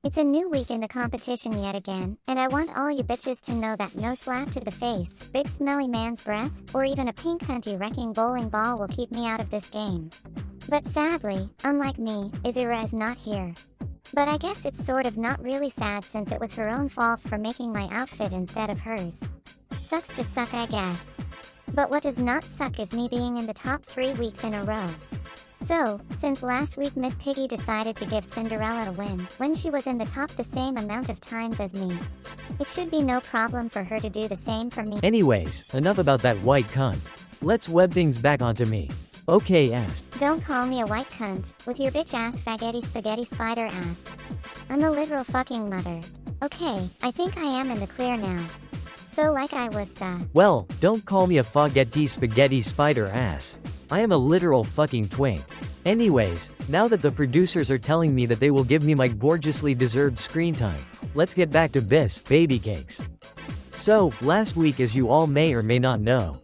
It's a new week in the competition yet again, and I want all you bitches to know that no slap to the face, big smelly man's breath, or even a pink hunty wrecking bowling ball will keep me out of this game. But sadly, unlike me, Izira is not here. But I guess it's sort of not really sad since it was her own fault for making my outfit instead of hers. Sucks to suck, I guess. But what does not suck is me being in the top 3 weeks in a row. So, since last week Miss Piggy decided to give Cinderella a win when she was in the top the same amount of times as me, it should be no problem for her to do the same for me. Anyways, enough about that white cunt. Let's web things back onto me. Okay ass. Don't call me a white cunt, with your bitch ass faggoty spaghetti spider ass. I'm a literal fucking mother. Okay, I think I am in the clear now. So like I was Well, don't call me a foggetti spaghetti spider ass. I am a literal fucking twink. Anyways, now that the producers are telling me that they will give me my gorgeously deserved screen time, let's get back to this, baby cakes. So, last week, as you all may or may not know,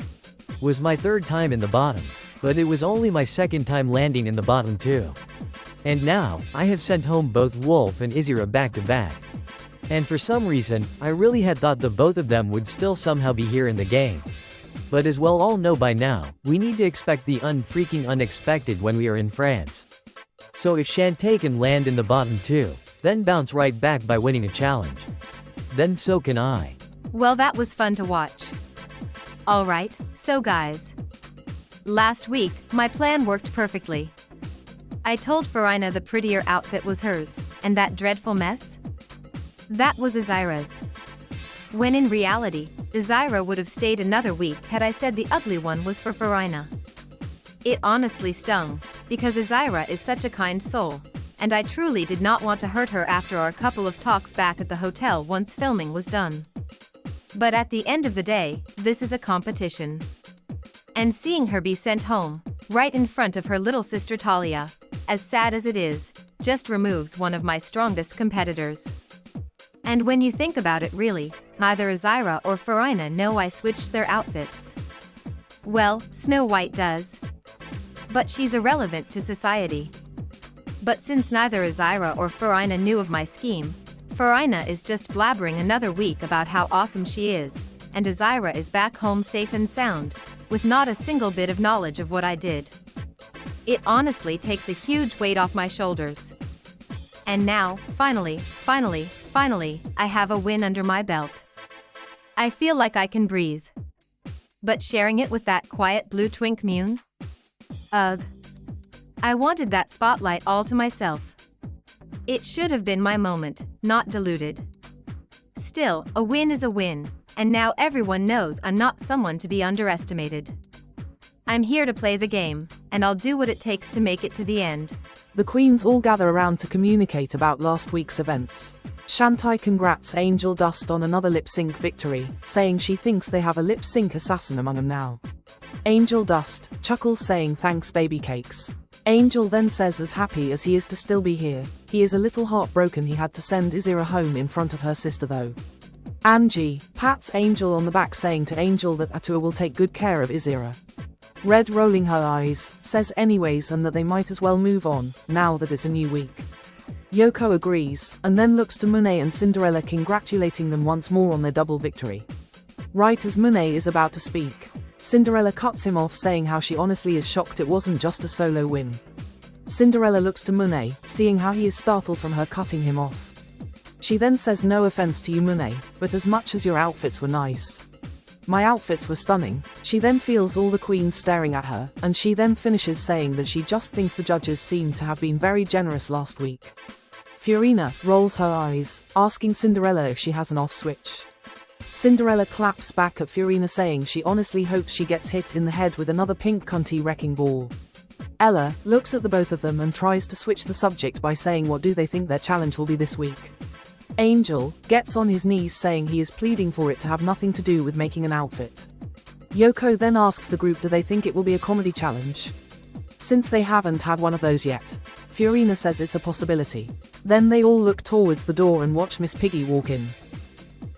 was my 3rd time in the bottom, but it was only my 2nd time landing in the bottom too. And now, I have sent home both Wolf and Izira back to back. And for some reason, I really had thought the both of them would still somehow be here in the game. But as well all know by now, we need to expect the unfreaking unexpected when we are in France. So if Shantae can land in the bottom too, then bounce right back by winning a challenge, then so can I. Well, that was fun to watch. Alright, so guys. Last week, my plan worked perfectly. I told Farina the prettier outfit was hers, and that dreadful mess? That was Izira's. When in reality, Izira would have stayed another week had I said the ugly one was for Farina. It honestly stung, because Izira is such a kind soul, and I truly did not want to hurt her after our couple of talks back at the hotel once filming was done. But at the end of the day, this is a competition. And seeing her be sent home, right in front of her little sister Talia, as sad as it is, just removes one of my strongest competitors. And when you think about it really, neither Izira or Farina know I switched their outfits. Well, Snow White does. But she's irrelevant to society. But since neither Izira or Farina knew of my scheme, Farina is just blabbering another week about how awesome she is, and Izira is back home safe and sound, with not a single bit of knowledge of what I did. It honestly takes a huge weight off my shoulders. And now, finally, I have a win under my belt. I feel like I can breathe. But sharing it with that quiet blue twink Mune? Ugh. I wanted that spotlight all to myself. It should have been my moment, not diluted. Still, a win is a win, and now everyone knows I'm not someone to be underestimated. I'm here to play the game, and I'll do what it takes to make it to the end. The queens all gather around to communicate about last week's events. Shantae congrats Angel Dust on another lip-sync victory, saying she thinks they have a lip-sync assassin among them now. Angel Dust chuckles saying thanks baby cakes. Angel then says as happy as he is to still be here, he is a little heartbroken he had to send Izira home in front of her sister though. Angie pats Angel on the back saying to Angel that Atua will take good care of Izira. Red rolling her eyes, says anyways and that they might as well move on, now that it's a new week. Yoko agrees, and then looks to Monet and Cinderella congratulating them once more on their double victory. Right as Monet is about to speak, Cinderella cuts him off saying how she honestly is shocked it wasn't just a solo win. Cinderella looks to Monet, seeing how he is startled from her cutting him off. She then says no offense to you Monet, but as much as your outfits were nice. My outfits were stunning. She then feels all the queens staring at her, and she then finishes saying that she just thinks the judges seem to have been very generous last week. Fiorina rolls her eyes, asking Cinderella if she has an off switch. Cinderella claps back at Fiorina saying she honestly hopes she gets hit in the head with another pink cunty wrecking ball. Ella looks at the both of them and tries to switch the subject by saying what do they think their challenge will be this week. Angel gets on his knees saying he is pleading for it to have nothing to do with making an outfit. Yoko then asks the group do they think it will be a comedy challenge. Since they haven't had one of those yet, Fiorina says it's a possibility. Then they all look towards the door and watch Miss Piggy walk in.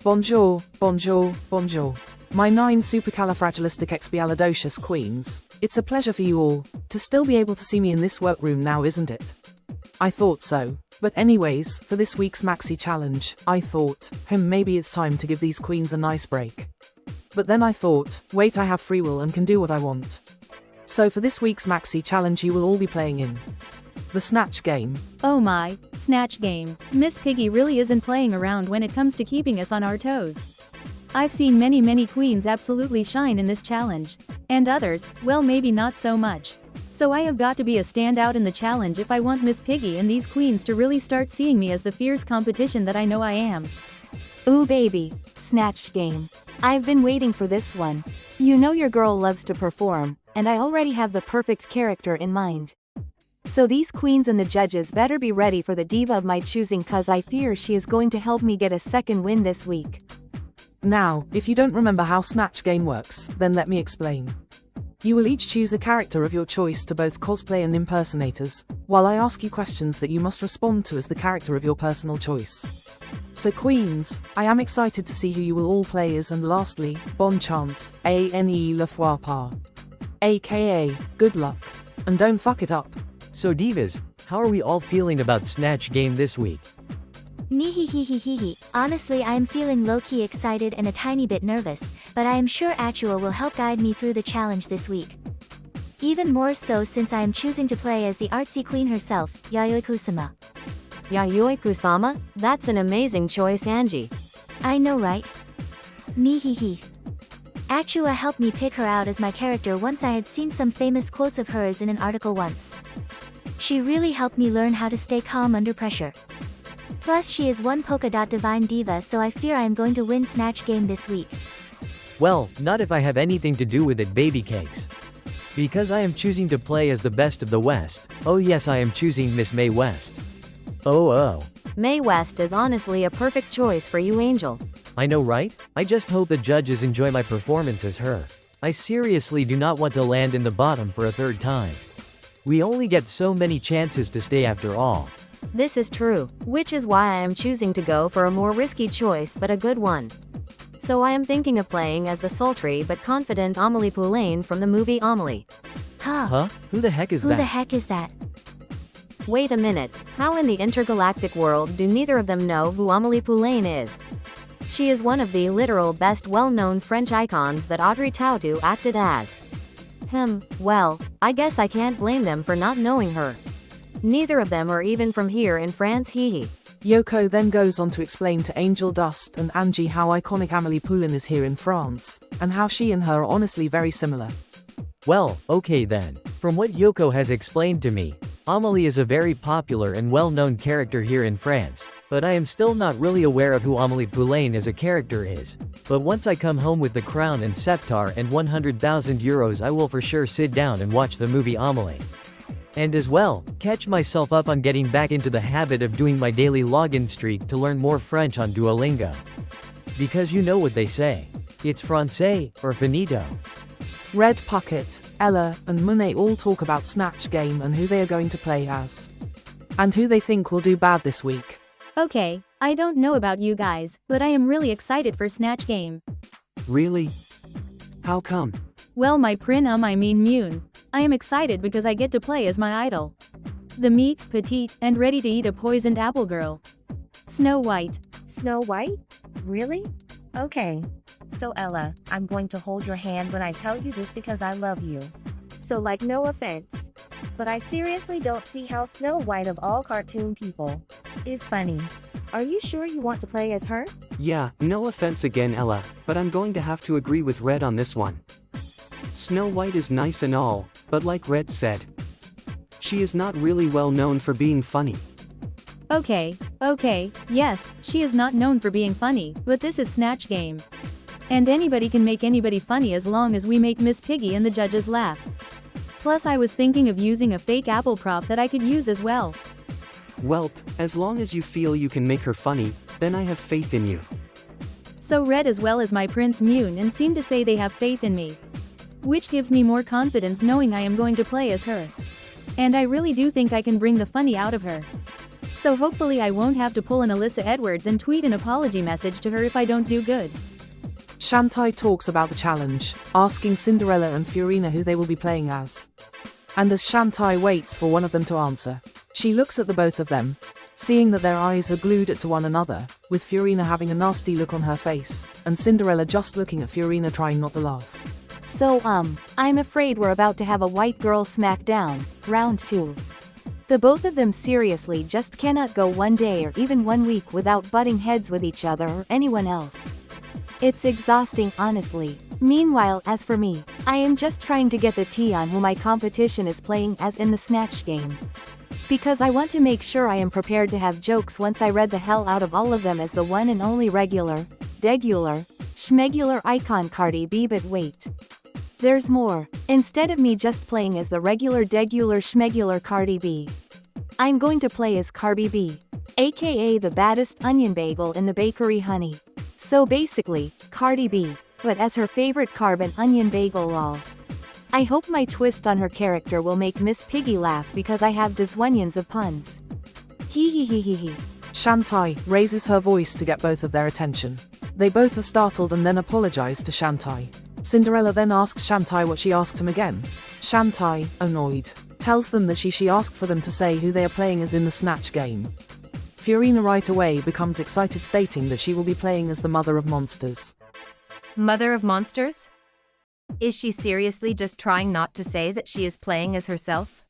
Bonjour, bonjour, bonjour. My 9 supercalifragilisticexpialidocious queens. It's a pleasure for you all to still be able to see me in this workroom now, isn't it? I thought so. But anyways, for this week's Maxi challenge, I thought, maybe it's time to give these queens a nice break. But then I thought, wait, I have free will and can do what I want. So for this week's Maxi challenge you will all be playing in the Snatch game. Oh my, Snatch game. Miss Piggy really isn't playing around when it comes to keeping us on our toes. I've seen many queens absolutely shine in this challenge. And others, well, maybe not so much. So I have got to be a standout in the challenge if I want Miss Piggy and these queens to really start seeing me as the fierce competition that I know I am. Ooh baby, Snatch game. I've been waiting for this one. You know your girl loves to perform, and I already have the perfect character in mind. So these queens and the judges better be ready for the diva of my choosing, cause I fear she is going to help me get a second win this week. Now, if you don't remember how Snatch game works, then let me explain. You will each choose a character of your choice to both cosplay and impersonators, while I ask you questions that you must respond to as the character of your personal choice. So queens, I am excited to see who you will all play as, and lastly, bon chance, ane le fois pas. AKA, good luck. And don't fuck it up. So divas, how are we all feeling about Snatch game this week? Nehehehehe. Honestly, I am feeling low-key excited and a tiny bit nervous, but I am sure Achua will help guide me through the challenge this week. Even more so since I am choosing to play as the artsy queen herself, Yayoi-kusama. Yayoi-kusama? That's an amazing choice, Angie. I know, right? Nehehe. Achua helped me pick her out as my character once I had seen some famous quotes of hers in an article once. She really helped me learn how to stay calm under pressure. Plus she is one polka dot divine diva, so I fear I am going to win Snatch game this week. Well, not if I have anything to do with it, baby cakes. Because I am choosing to play as the best of the West. Oh yes, I am choosing Miss Mae West. Oh. Mae West is honestly a perfect choice for you, Angel. I know, right? I just hope the judges enjoy my performance as her. I seriously do not want to land in the bottom for a third time. We only get so many chances to stay after all. This is true, which is why I am choosing to go for a more risky choice but a good one. So I am thinking of playing as the sultry but confident Amelie Poulain from the movie Amelie. Huh? Who the heck is that? Who the heck is that? Wait a minute, how in the intergalactic world do neither of them know who Amelie Poulain is? She is one of the literal best well-known French icons that Audrey Tautou acted as. Well, I guess I can't blame them for not knowing her. Neither of them are even from here in France, hehe. Yoko then goes on to explain to Angel Dust and Angie how iconic Amélie Poulain is here in France, and how she and her are honestly very similar. Well, okay then. From what Yoko has explained to me, Amélie is a very popular and well-known character here in France, but I am still not really aware of who Amélie Poulain as a character is. But once I come home with the crown and scepter and 100,000 euros, I will for sure sit down and watch the movie Amélie. And as well, catch myself up on getting back into the habit of doing my daily login streak to learn more French on Duolingo. Because you know what they say. It's français, or finito. Red Puckett, Ella, and Monet all talk about Snatch game and who they are going to play as. And who they think will do bad this week. Okay, I don't know about you guys, but I am really excited for Snatch game. Really? How come? Well, my Mune. I am excited because I get to play as my idol. The meek, petite, and ready to eat a poisoned apple girl. Snow White. Snow White? Really? Okay. So Ella, I'm going to hold your hand when I tell you this because I love you. So like, no offense, but I seriously don't see how Snow White of all cartoon people is funny. Are you sure you want to play as her? Yeah, no offense again, Ella, but I'm going to have to agree with Red on this one. Snow White is nice and all, but like Red said, she is not really well known for being funny. Okay, yes, she is not known for being funny, but this is Snatch game. And anybody can make anybody funny as long as we make Miss Piggy and the judges laugh. Plus I was thinking of using a fake apple prop that I could use as well. Welp, as long as you feel you can make her funny, then I have faith in you. So Red as well as my Prince Mune and seem to say they have faith in me. Which gives me more confidence knowing I am going to play as her. And I really do think I can bring the funny out of her. So hopefully I won't have to pull an Alyssa Edwards and tweet an apology message to her if I don't do good. Shantai talks about the challenge, asking Cinderella and Fiorina who they will be playing as. And as Shantai waits for one of them to answer, she looks at the both of them, Seeing that their eyes are glued to one another, with Fiorina having a nasty look on her face, and Cinderella just looking at Fiorina trying not to laugh. So I'm afraid we're about to have a white girl smackdown, round 2. The both of them seriously just cannot go one day or even 1 week without butting heads with each other or anyone else. It's exhausting, honestly. Meanwhile, as for me, I am just trying to get the tea on who my competition is playing as in the Snatch game. Because I want to make sure I am prepared to have jokes once I read the hell out of all of them as the one and only regular, degular, schmegular icon Cardi B. But wait. There's more. Instead of me just playing as the regular degular schmegular Cardi B, I'm going to play as Cardi B, aka the baddest onion bagel in the bakery, honey. So basically, Cardi B, but as her favorite carb and onion bagel lol. I hope my twist on her character will make Miss Piggy laugh because I have deswanions of puns. Hee hee hee hee hee. Shantai raises her voice to get both of their attention. They both are startled and then apologize to Shantai. Cinderella then asks Shantai what she asked him again. Shantai, annoyed, tells them that she asked for them to say who they are playing as in the Snatch game. Fiorina right away becomes excited, stating that she will be playing as the Mother of Monsters. Mother of Monsters? Is she seriously just trying not to say that she is playing as herself?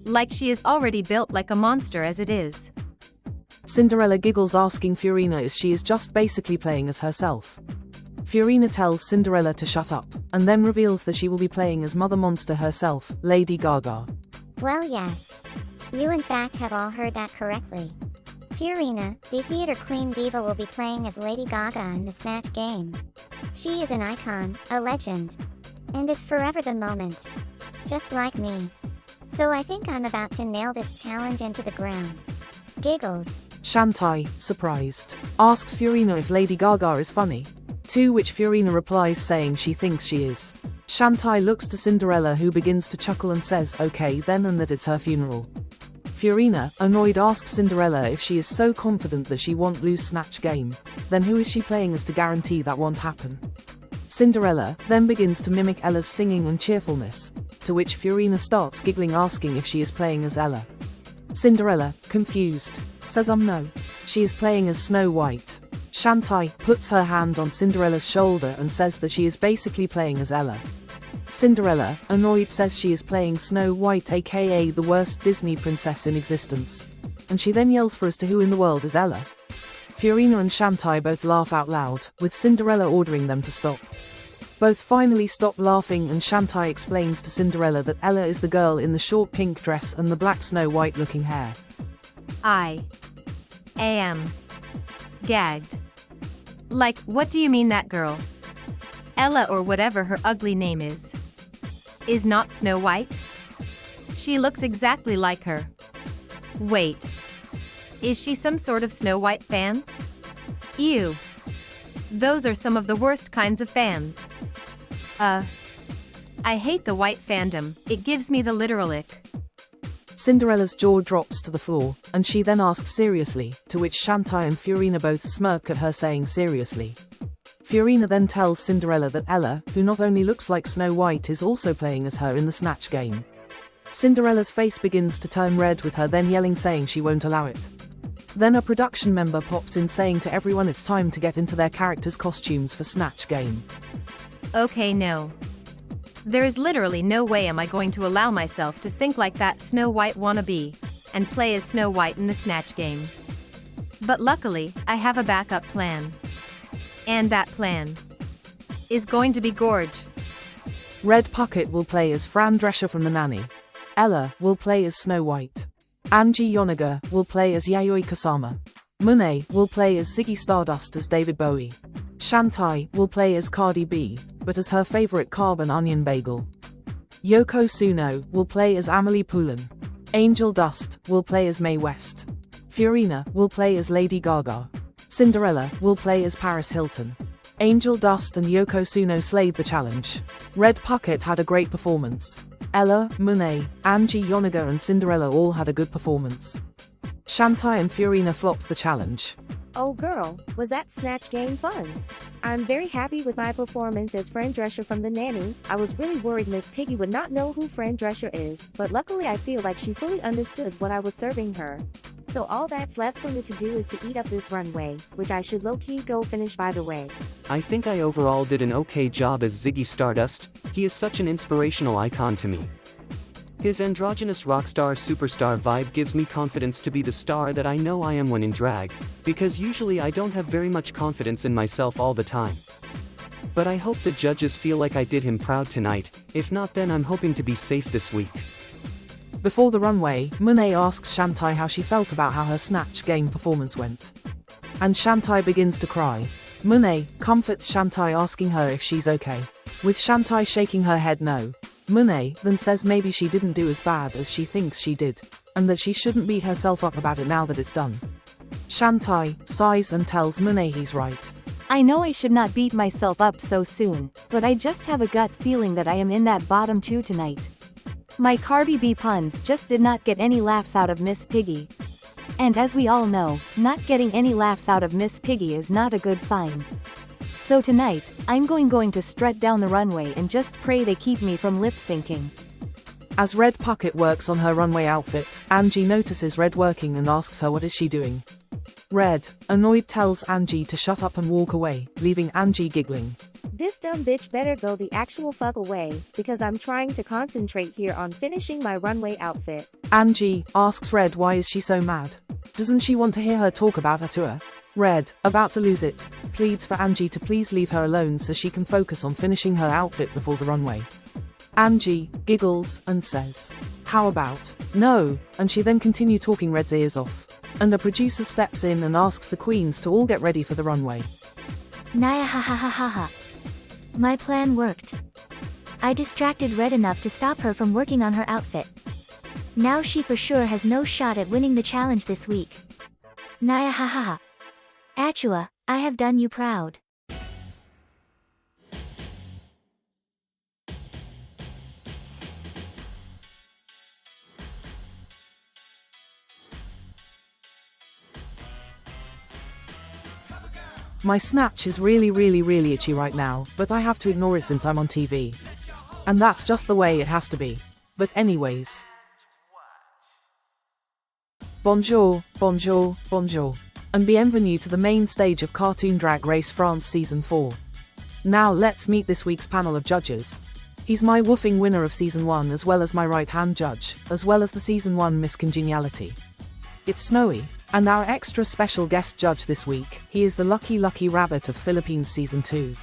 Like she is already built like a monster as it is. Cinderella giggles, asking Fiorina if she is just basically playing as herself. Fiorina tells Cinderella to shut up, and then reveals that she will be playing as Mother Monster herself, Lady Gaga. Well, yes. You in fact have all heard that correctly. Fiorina, the theater queen diva, will be playing as Lady Gaga in the Snatch game. She is an icon, a legend, and is forever the moment. Just like me. So I think I'm about to nail this challenge into the ground. Giggles. Shantai, surprised, asks Fiorina if Lady Gaga is funny. To which Fiorina replies saying she thinks she is. Shantai looks to Cinderella, who begins to chuckle and says okay then, and that it's her funeral. Fiorina, annoyed, asks Cinderella if she is so confident that she won't lose Snatch game, then who is she playing as to guarantee that won't happen? Cinderella then begins to mimic Ella's singing and cheerfulness, to which Fiorina starts giggling, asking if she is playing as Ella. Cinderella, confused, says no. She is playing as Snow White. Shantai puts her hand on Cinderella's shoulder and says that she is basically playing as Ella. Cinderella, annoyed, says she is playing Snow White, aka the worst Disney princess in existence. And she then yells for as to who in the world is Ella. Fiorina and Shantai both laugh out loud, with Cinderella ordering them to stop. Both finally stop laughing, and Shantai explains to Cinderella that Ella is the girl in the short pink dress and the black Snow White looking hair. I am gagged. Like, what do you mean that girl? Ella, or whatever her ugly name is not Snow White? She looks exactly like her. Wait. Is she some sort of Snow White fan? Ew. Those are some of the worst kinds of fans. I hate the white fandom, it gives me the literal ick. Cinderella's jaw drops to the floor, and she then asks seriously, to which Shantai and Fiorina both smirk at her saying seriously. Fiorina then tells Cinderella that Ella, who not only looks like Snow White, is also playing as her in the Snatch game. Cinderella's face begins to turn red, with her then yelling, saying she won't allow it. Then a production member pops in, saying to everyone it's time to get into their characters' costumes for Snatch game. Okay, no. There is literally no way am I going to allow myself to think like that Snow White wannabe, and play as Snow White in the Snatch game. But luckily, I have a backup plan. And that plan is going to be gorge. Red Puckett will play as Fran Drescher from The Nanny. Ella will play as Snow White. Angie Yoniger will play as Yayoi Kusama. Monet will play as Ziggy Stardust as David Bowie. Shantai will play as Cardi B, but as her favorite carb and onion bagel. Yoko Tsuno will play as Amelie Poulain. Angel Dust will play as Mae West. Fiorina will play as Lady Gaga. Cinderella will play as Paris Hilton. Angel Dust and Yoko Tsuno slayed the challenge. Red Puckett had a great performance. Ella, Monet, Angie Yoniger and Cinderella all had a good performance. Shantai and Fiorina flopped the challenge. Oh girl, was that Snatch game fun? I'm very happy with my performance as Fran Drescher from The Nanny. I was really worried Miss Piggy would not know who Fran Drescher is, but luckily I feel like she fully understood what I was serving her. So all that's left for me to do is to eat up this runway, which I should low-key go finish by the way. I think I overall did an okay job as Ziggy Stardust. He is such an inspirational icon to me. His androgynous rockstar superstar vibe gives me confidence to be the star that I know I am when in drag, because usually I don't have very much confidence in myself all the time. But I hope the judges feel like I did him proud tonight. If not, then I'm hoping to be safe this week. Before the runway, Monet asks Shantai how she felt about how her Snatch game performance went. And Shantai begins to cry. Monet comforts Shantai, asking her if she's okay, with Shantai shaking her head no. Monet then says maybe she didn't do as bad as she thinks she did, and that she shouldn't beat herself up about it now that it's done. Shantai sighs and tells Monet he's right. I know I should not beat myself up so soon, but I just have a gut feeling that I am in that bottom 2 tonight. My Cardi B puns just did not get any laughs out of Miss Piggy. And as we all know, not getting any laughs out of Miss Piggy is not a good sign. So tonight, I'm going to strut down the runway and just pray they keep me from lip-syncing. As Red Puckett works on her runway outfit, Angie notices Red working and asks her what is she doing. Red, annoyed, tells Angie to shut up and walk away, leaving Angie giggling. This dumb bitch better go the actual fuck away, because I'm trying to concentrate here on finishing my runway outfit. Angie asks Red why is she so mad. Doesn't she want to hear her talk about her tour? Red, about to lose it, pleads for Angie to please leave her alone so she can focus on finishing her outfit before the runway. Angie giggles and says, "How about no?" And she then continue talking Red's ears off. And a producer steps in and asks the queens to all get ready for the runway. Naya ha ha ha ha ha. My plan worked. I distracted Red enough to stop her from working on her outfit. Now she for sure has no shot at winning the challenge this week. Naya ha ha ha. Achua, I have done you proud. My Snatch is really itchy right now, but I have to ignore it since I'm on TV. And that's just the way it has to be. But anyways. Bonjour, bonjour, bonjour. And bienvenue to the main stage of Cartoon Drag Race France Season 4. Now let's meet this week's panel of judges. He's my woofing winner of Season 1 as well as my right-hand judge, as well as the Season 1 Miss Congeniality. It's Snowy. And our extra special guest judge this week, he is the Lucky Rabbit of Philippines Season 2.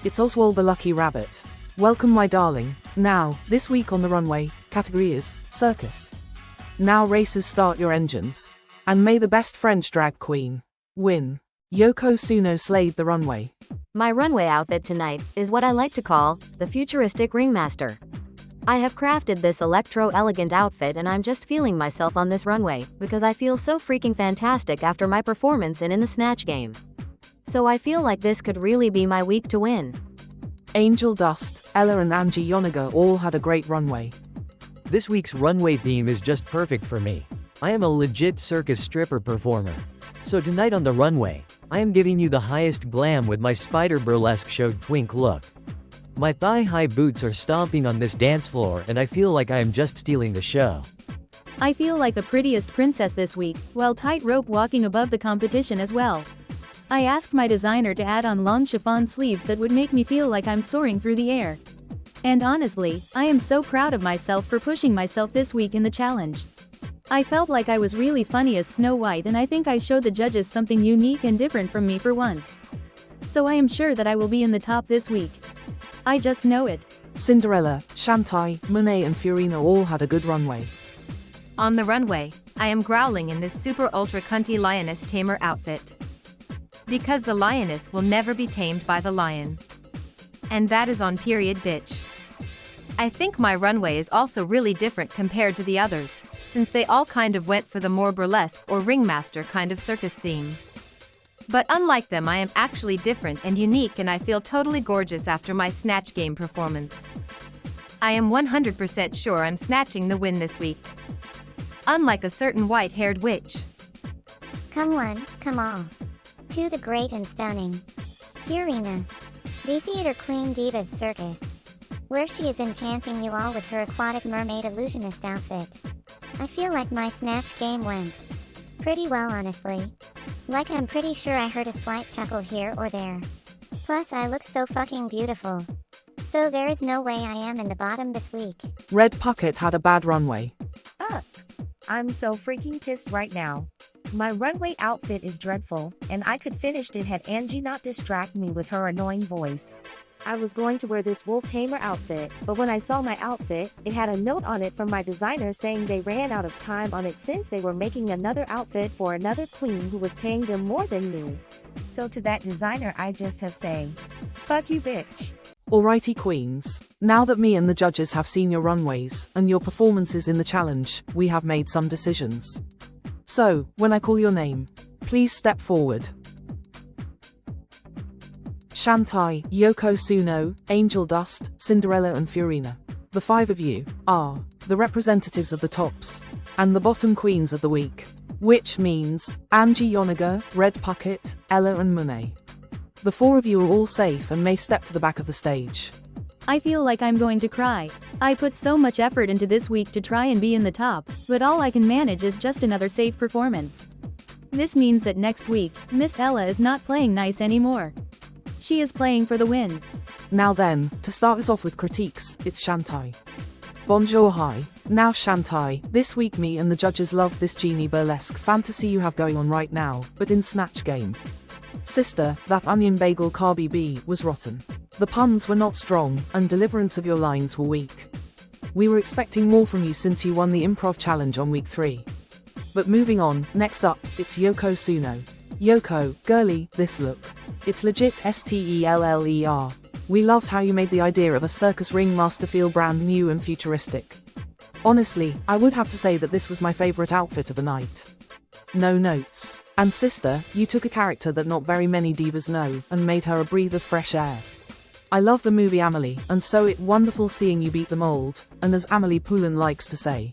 It's Oswald the Lucky Rabbit. Welcome my darling. Now, this week on the runway, category is Circus. Now racers, start your engines. And may the best French drag queen win. Yoko Tsuno slayed the runway. My runway outfit tonight is what I like to call the futuristic ringmaster. I have crafted this electro-elegant outfit and I'm just feeling myself on this runway, because I feel so freaking fantastic after my performance in the Snatch game. So I feel like this could really be my week to win. Angel Dust, Ella and Angie Yoniga all had a great runway. This week's runway theme is just perfect for me. I am a legit circus stripper performer. So tonight on the runway, I am giving you the highest glam with my spider burlesque show twink look. My thigh-high boots are stomping on this dance floor and I feel like I am just stealing the show. I feel like the prettiest princess this week, while tightrope walking above the competition as well. I asked my designer to add on long chiffon sleeves that would make me feel like I'm soaring through the air. And honestly, I am so proud of myself for pushing myself this week in the challenge. I felt like I was really funny as Snow White and I think I showed the judges something unique and different from me for once. So I am sure that I will be in the top this week. I just know it. Cinderella, Shantai, Monet and Fiorina all had a good runway. On the runway, I am growling in this super ultra cunty lioness tamer outfit. Because the lioness will never be tamed by the lion. And that is on period, bitch. I think my runway is also really different compared to the others, since they all kind of went for the more burlesque or ringmaster kind of circus theme. But unlike them, I am actually different and unique and I feel totally gorgeous after my Snatch game performance. I am 100% sure I'm snatching the win this week. Unlike a certain white-haired witch. Come one, come all. To the great and stunning Fiorina, the theater queen diva's circus, where she is enchanting you all with her aquatic mermaid illusionist outfit. I feel like my Snatch game went Pretty well, honestly. Like, I'm pretty sure I heard a slight chuckle here or there. Plus, I look so fucking beautiful. So there is no way I am in the bottom this week. Red Puckett had a bad runway. I'm so freaking pissed right now. My runway outfit is dreadful, and I could finished it had Angie not distract me with her annoying voice. I was going to wear this wolf tamer outfit, but when I saw my outfit, it had a note on it from my designer saying they ran out of time on it since they were making another outfit for another queen who was paying them more than me. So to that designer I just have say, fuck you bitch. Alrighty queens, now that me and the judges have seen your runways and your performances in the challenge, we have made some decisions. So, when I call your name, please step forward. Shantai, Yoko Tsuno, Angel Dust, Cinderella and Fiorina. The 5 of you are the representatives of the tops and the bottom queens of the week, which means Angie Yoniga, Red Puckett, Ella and Monet. The 4 of you are all safe and may step to the back of the stage. I feel like I'm going to cry. I put so much effort into this week to try and be in the top, but all I can manage is just another safe performance. This means that next week, Miss Ella is not playing nice anymore. She is playing for the win. Now then, to start us off with critiques, it's Shantai. Bonjour, hi. Now Shantai, this week me and the judges loved this genie burlesque fantasy you have going on right now, but in Snatch Game. Sister, that onion bagel Carby B was rotten. The puns were not strong, and deliverance of your lines were weak. We were expecting more from you since you won the improv challenge on week 3. But moving on, next up, it's Yoko Tsuno. Yoko, girly, this look. It's legit STELLER. We loved how you made the idea of a circus ringmaster feel brand new and futuristic. Honestly, I would have to say that this was my favorite outfit of the night. No notes. And sister, you took a character that not very many divas know, and made her a breath of fresh air. I love the movie Amelie, and so it's wonderful seeing you beat the mold, and as Amelie Poulain likes to say,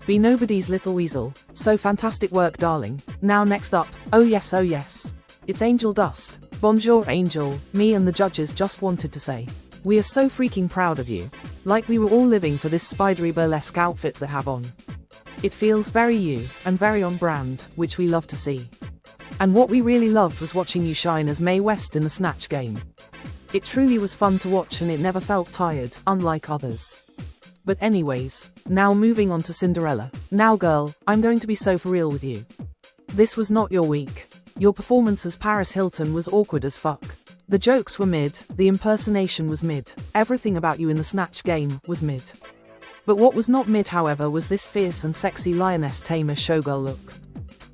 be nobody's little weasel. So fantastic work, darling. Now next up, oh yes, it's Angel Dust. Bonjour Angel, me and the judges just wanted to say, we are so freaking proud of you. Like we were all living for this spidery burlesque outfit that have on. It feels very you, and very on brand, which we love to see. And what we really loved was watching you shine as Mae West in the Snatch Game. It truly was fun to watch and it never felt tired, unlike others. But anyways, now moving on to Cinderella. Now girl, I'm going to be so for real with you. This was not your week. Your performance as Paris Hilton was awkward as fuck. The jokes were mid, the impersonation was mid, everything about you in the Snatch Game was mid. But what was not mid, however, was this fierce and sexy lioness tamer showgirl look.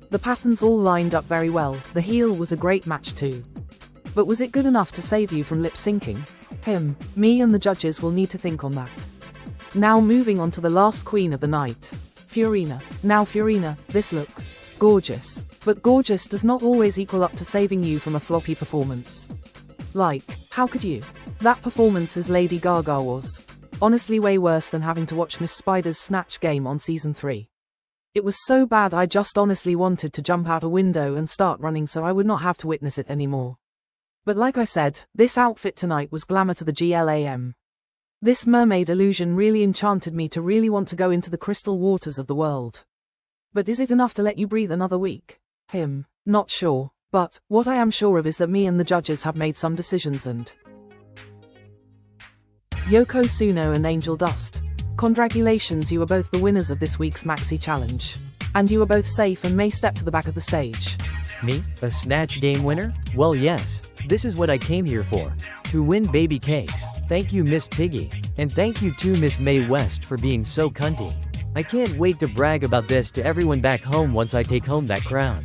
The patterns all lined up very well, the heel was a great match too. But was it good enough to save you from lip syncing? Me and the judges will need to think on that. Now moving on to the last queen of the night, Fiorina. Now Fiorina, this look. Gorgeous. But gorgeous does not always equal up to saving you from a floppy performance. Like, how could you? That performance as Lady Gaga was honestly way worse than having to watch Miss Spider's Snatch Game on season 3. It was so bad I just honestly wanted to jump out a window and start running so I would not have to witness it anymore. But like I said, this outfit tonight was glamour to the GLAM. This mermaid illusion really enchanted me to really want to go into the crystal waters of the world. But is it enough to let you breathe another week? Not sure. But, what I am sure of is that me and the judges have made some decisions and Yoko Tsuno and Angel Dust. Congratulations, you are both the winners of this week's Maxi Challenge. And you are both safe and may step to the back of the stage. Me? A Snatch Game winner? Well yes, this is what I came here for. To win baby cakes. Thank you Miss Piggy. And thank you too Miss Mae West for being so cunty. I can't wait to brag about this to everyone back home once I take home that crown.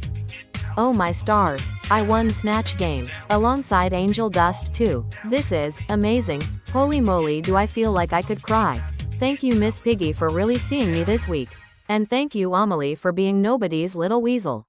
Oh my stars, I won Snatch Game, alongside Angel Dust too. This is amazing. Holy moly, do I feel like I could cry. Thank you Miss Piggy for really seeing me this week. And thank you Amelie for being nobody's little weasel.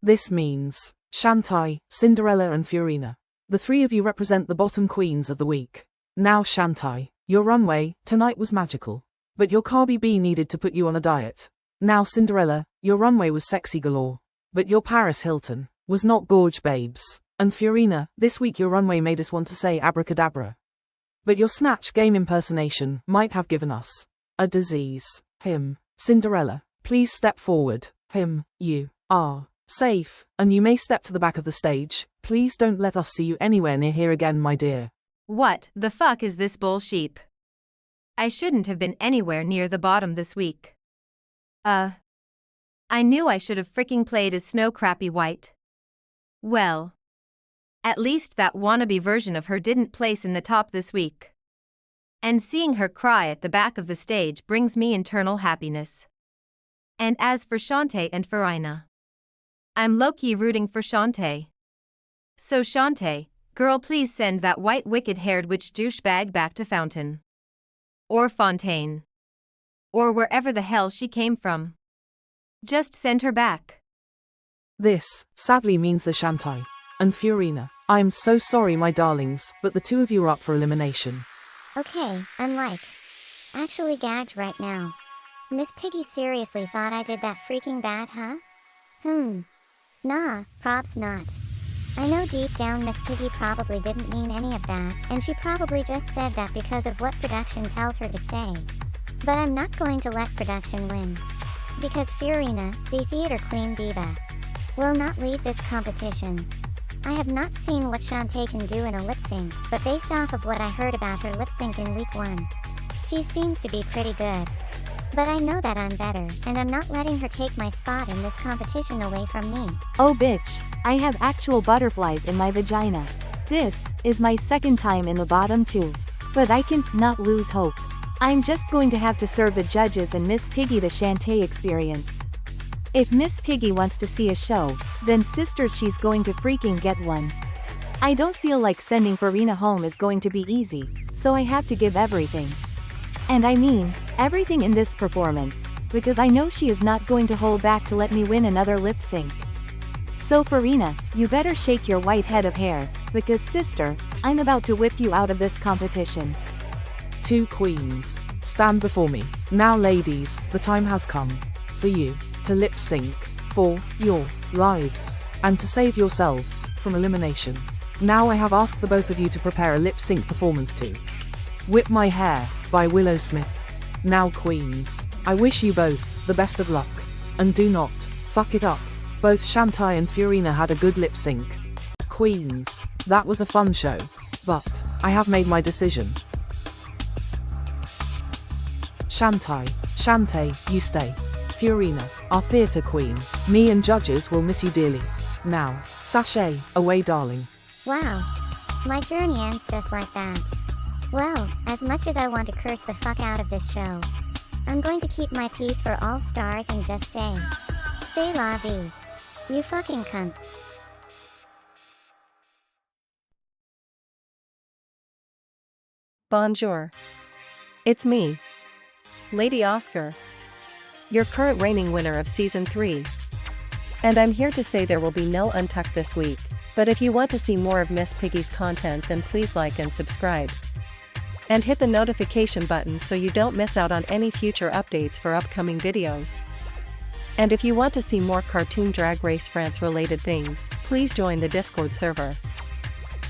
This means Shantai, Cinderella and Fiorina. The 3 of you represent the bottom queens of the week. Now Shantai, your runway tonight was magical. But your Carby B needed to put you on a diet. Now Cinderella, your runway was sexy galore. But your Paris Hilton was not gorge babes. And Fiorina, this week your runway made us want to say abracadabra. But your Snatch Game impersonation might have given us a disease. Cinderella, please step forward. You are safe, and you may step to the back of the stage. Please don't let us see you anywhere near here again, my dear. What the fuck is this bullshit? I shouldn't have been anywhere near the bottom this week. I knew I should have freaking played as Snow Crappy White. Well, at least that wannabe version of her didn't place in the top this week. And seeing her cry at the back of the stage brings me internal happiness. And as for Shantae and Farina, I'm low-key rooting for Shantae. So Shantae, girl, please send that white wicked-haired witch douchebag back to Fountain. Or Fontaine. Or wherever the hell she came from. Just send her back. This, sadly, means the Shantae and Fiorina. I'm so sorry, my darlings, but the two of you are up for elimination. Okay, I'm like, actually gagged right now. Miss Piggy seriously thought I did that freaking bad, huh? Nah, props not. I know deep down Miss Piggy probably didn't mean any of that, and she probably just said that because of what production tells her to say. But I'm not going to let production win. Because Fiorina, the theater queen diva, will not leave this competition. I have not seen what Shantae can do in a lip sync, but based off of what I heard about her lip sync in week 1, she seems to be pretty good. But I know that I'm better, and I'm not letting her take my spot in this competition away from me. Oh bitch, I have actual butterflies in my vagina. This is my second time in the bottom too. But I can not lose hope. I'm just going to have to serve the judges and Miss Piggy the Shantae experience. If Miss Piggy wants to see a show, then sisters, she's going to freaking get one. I don't feel like sending Farina home is going to be easy, so I have to give everything. And I mean, everything in this performance, because I know she is not going to hold back to let me win another lip sync. So Farina, you better shake your white head of hair, because sister, I'm about to whip you out of this competition. 2 queens, stand before me. Now ladies, the time has come for you to lip sync for your lives and to save yourselves from elimination. Now I have asked the both of you to prepare a lip sync performance to Whip My Hair by Willow Smith. Now queens, I wish you both the best of luck, and do not fuck it up. Both Shantae and Fiorina had a good lip sync. Queens, that was a fun show, but I have made my decision. Shantae, you stay. Fiorina, our theatre queen, me and judges will miss you dearly. Now, sashay away, darling. Wow. My journey ends just like that. Well, as much as I want to curse the fuck out of this show, I'm going to keep my peace for all stars and just say la vie. You fucking cunts. Bonjour. It's me, Lady Oscar, your current reigning winner of Season 3. And I'm here to say there will be no Untucked this week, but if you want to see more of Miss Piggy's content, then please like and subscribe. And hit the notification button so you don't miss out on any future updates for upcoming videos. And if you want to see more cartoon Drag Race France related things, please join the Discord server.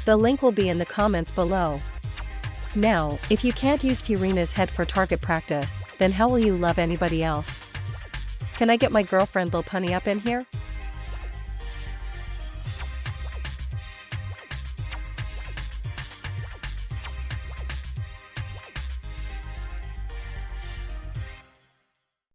The link will be in the comments below. Now, if you can't use Fiorina's head for target practice, then how will you love anybody else? Can I get my girlfriend Lil Punny up in here?